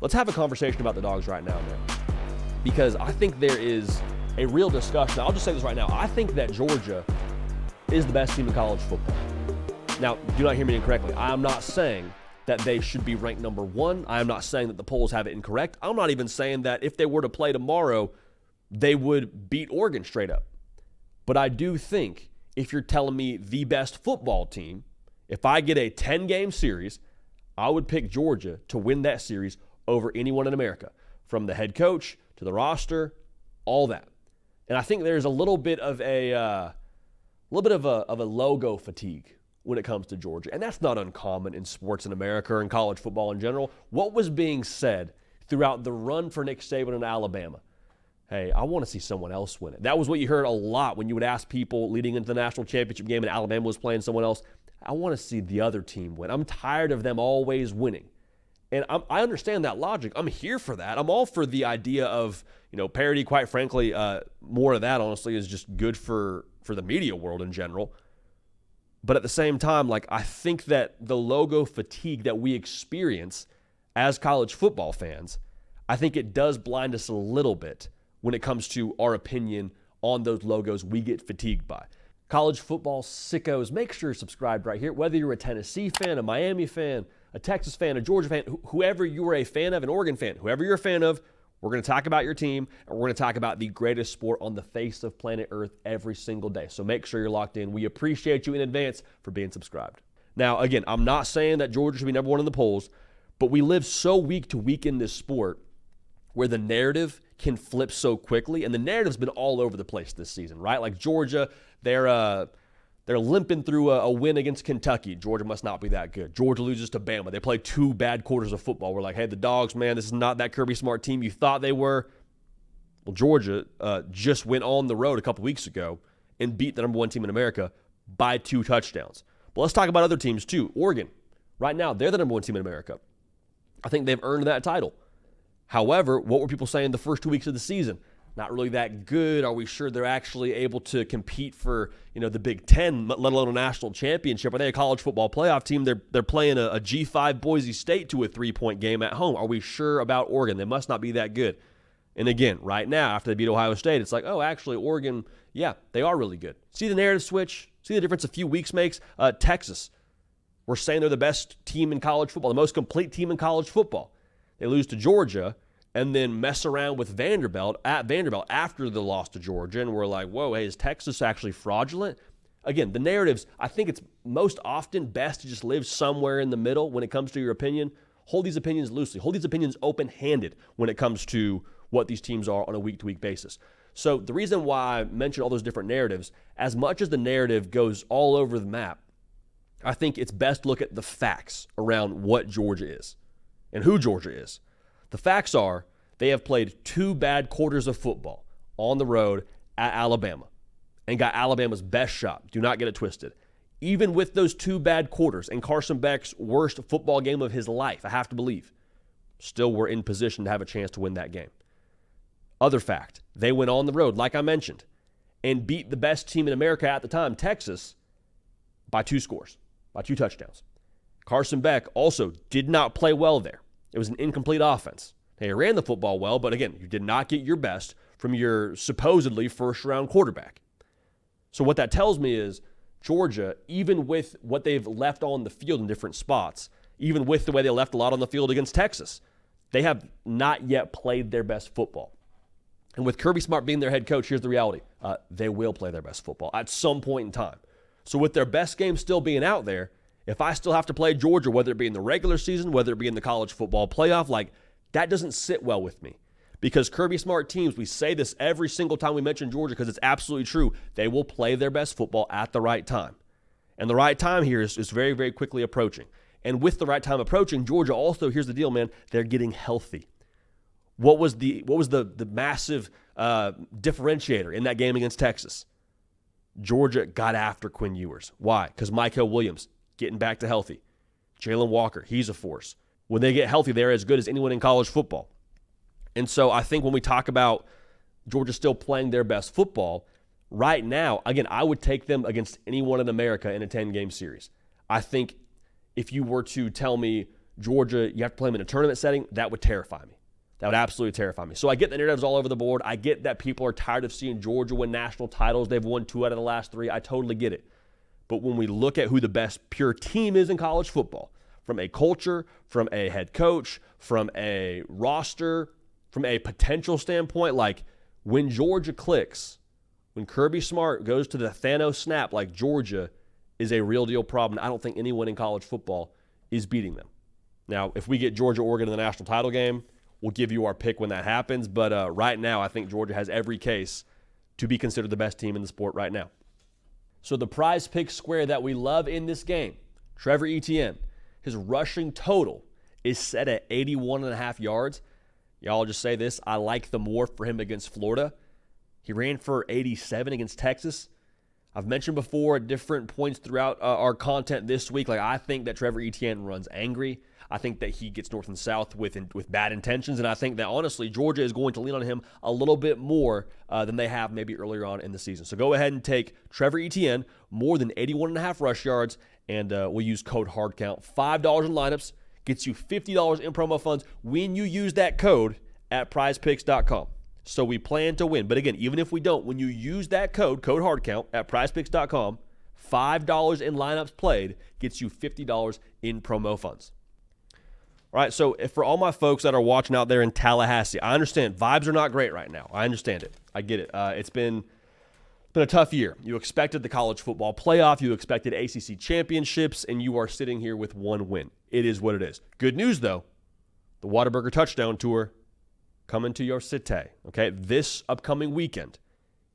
let's have a conversation about the Dogs right now, man. Because I think there is a real discussion. I'll just say this right now. I think that Georgia is the best team in college football. Now, do not hear me incorrectly. I am not saying that they should be ranked number one. I am not saying that the polls have it incorrect. I'm not even saying that if they were to play tomorrow, they would beat Oregon straight up. But I do think if you're telling me the best football team, if I get a 10-game series, I would pick Georgia to win that series over anyone in America, from the head coach to the roster, all that. And I think there's a little bit of a logo fatigue when it comes to Georgia. And that's not uncommon in sports in America or in college football in general. What was being said throughout the run for Nick Saban in Alabama? Hey, I want to see someone else win it. That was what you heard a lot when you would ask people leading into the national championship game and Alabama was playing someone else. I want to see the other team win. I'm tired of them always winning. And I understand that logic. I'm here for that. I'm all for the idea of, parity. Quite frankly, more of that, honestly, is just good for the media world in general. But at the same time, I think that the logo fatigue that we experience as college football fans, I think it does blind us a little bit when it comes to our opinion on those logos we get fatigued by. College football sickos, make sure you're subscribed right here. Whether you're a Tennessee fan, a Miami fan, a Texas fan, a Georgia fan, whoever you are a fan of, an Oregon fan, whoever you're a fan of, we're going to talk about your team, and we're going to talk about the greatest sport on the face of planet Earth every single day. So make sure you're locked in. We appreciate you in advance for being subscribed. Now, again, I'm not saying that Georgia should be number one in the polls, but we live so week to week in this sport where the narrative can flip so quickly, and the narrative's been all over the place this season, right? Like Georgia, they're limping through a win against Kentucky. Georgia must not be that good. Georgia loses to Bama. They play 2 bad quarters of football. We're like, hey, the Dogs, man, this is not that Kirby Smart team you thought they were. Well, Georgia just went on the road a couple weeks ago and beat the number one team in America by 2 touchdowns. But let's talk about other teams too. Oregon, right now, they're the number one team in America. I think they've earned that title. However, what were people saying the first 2 weeks of the season? Not really that good. Are we sure they're actually able to compete for, the Big Ten, let alone a national championship? Are they a college football playoff team? They're playing a G5 Boise State to a 3-point game at home. Are we sure about Oregon? They must not be that good. And again, right now, after they beat Ohio State, it's like, oh, actually, Oregon, yeah, they are really good. See the narrative switch? See the difference a few weeks makes? Texas, we're saying they're the best team in college football, the most complete team in college football. They lose to Georgia and then mess around with Vanderbilt after the loss to Georgia, and we're like, whoa, hey, is Texas actually fraudulent? Again, the narratives, I think it's most often best to just live somewhere in the middle when it comes to your opinion. Hold these opinions loosely. Hold these opinions open-handed when it comes to what these teams are on a week-to-week basis. So the reason why I mentioned all those different narratives, as much as the narrative goes all over the map, I think it's best to look at the facts around what Georgia is and who Georgia is. The facts are they have played 2 bad quarters of football on the road at Alabama and got Alabama's best shot. Do not get it twisted. Even with those 2 bad quarters and Carson Beck's worst football game of his life, I have to believe, still were in position to have a chance to win that game. Other fact, they went on the road, like I mentioned, and beat the best team in America at the time, Texas, by 2 scores, by 2 touchdowns. Carson Beck also did not play well there. It was an incomplete offense. They ran the football well, but again, you did not get your best from your supposedly first-round quarterback. So what that tells me is Georgia, even with what they've left on the field in different spots, even with the way they left a lot on the field against Texas, they have not yet played their best football. And with Kirby Smart being their head coach, here's the reality. They will play their best football at some point in time. So with their best game still being out there, if I still have to play Georgia, whether it be in the regular season, whether it be in the college football playoff, that doesn't sit well with me. Because Kirby Smart teams, we say this every single time we mention Georgia because it's absolutely true, they will play their best football at the right time. And the right time here is very, very quickly approaching. And with the right time approaching, Georgia also, here's the deal, man, they're getting healthy. What was the massive differentiator in that game against Texas? Georgia got after Quinn Ewers. Why? Because Michael Williams getting back to healthy. Jalen Walker, he's a force. When they get healthy, they're as good as anyone in college football. And so I think when we talk about Georgia still playing their best football, right now, again, I would take them against anyone in America in a 10-game series. I think if you were to tell me Georgia, you have to play them in a tournament setting, that would terrify me. That would absolutely terrify me. So I get the narratives all over the board. I get that people are tired of seeing Georgia win national titles. They've won 2 out of the last 3. I totally get it. But when we look at who the best pure team is in college football, from a culture, from a head coach, from a roster, from a potential standpoint, like when Georgia clicks, when Kirby Smart goes to the Thanos snap, like Georgia is a real deal problem. I don't think anyone in college football is beating them. Now, if we get Georgia-Oregon in the national title game, we'll give you our pick when that happens. But right now, I think Georgia has every case to be considered the best team in the sport right now. So the prize pick square that we love in this game, Trevor Etienne, his rushing total is set at 81.5 yards. Y'all just say this, I like the more for him against Florida. He ran for 87 against Texas. I've mentioned before at different points throughout our content this week, like I think that Trevor Etienne runs angry. I think that he gets north and south with bad intentions, and I think that, honestly, Georgia is going to lean on him a little bit more than they have maybe earlier on in the season. So go ahead and take Trevor Etienne, more than 81.5 rush yards, and we'll use code HARDCOUNT. $5 in lineups gets you $50 in promo funds when you use that code at prizepicks.com. So we plan to win. But again, even if we don't, when you use that code HARDCOUNT at prizepicks.com, $5 in lineups played gets you $50 in promo funds. All right, so if for all my folks that are watching out there in Tallahassee, I understand vibes are not great right now. I understand it. I get it. It's been a tough year. You expected the college football playoff. You expected ACC championships, and you are sitting here with 1 win. It is what it is. Good news, though, the Whataburger Touchdown Tour coming to your city, okay? This upcoming weekend.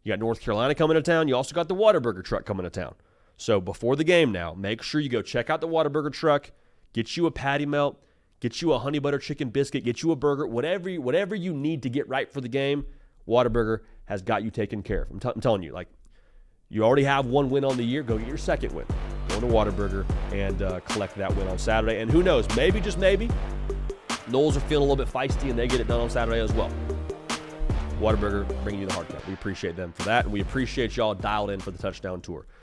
You got North Carolina coming to town. You also got the Whataburger truck coming to town. So before the game now, make sure you go check out the Whataburger truck, get you a patty melt, get you a honey butter chicken biscuit, get you a burger, whatever you need to get right for the game, Whataburger has got you taken care of. I'm telling you, like, you already have 1 win on the year. Go get your 2nd win. Go to Whataburger and collect that win on Saturday. And who knows, maybe, just maybe, Noles are feeling a little bit feisty and they get it done on Saturday as well. Whataburger bringing you the hard cut. We appreciate them for that, and we appreciate y'all dialed in for the Touchdown Tour.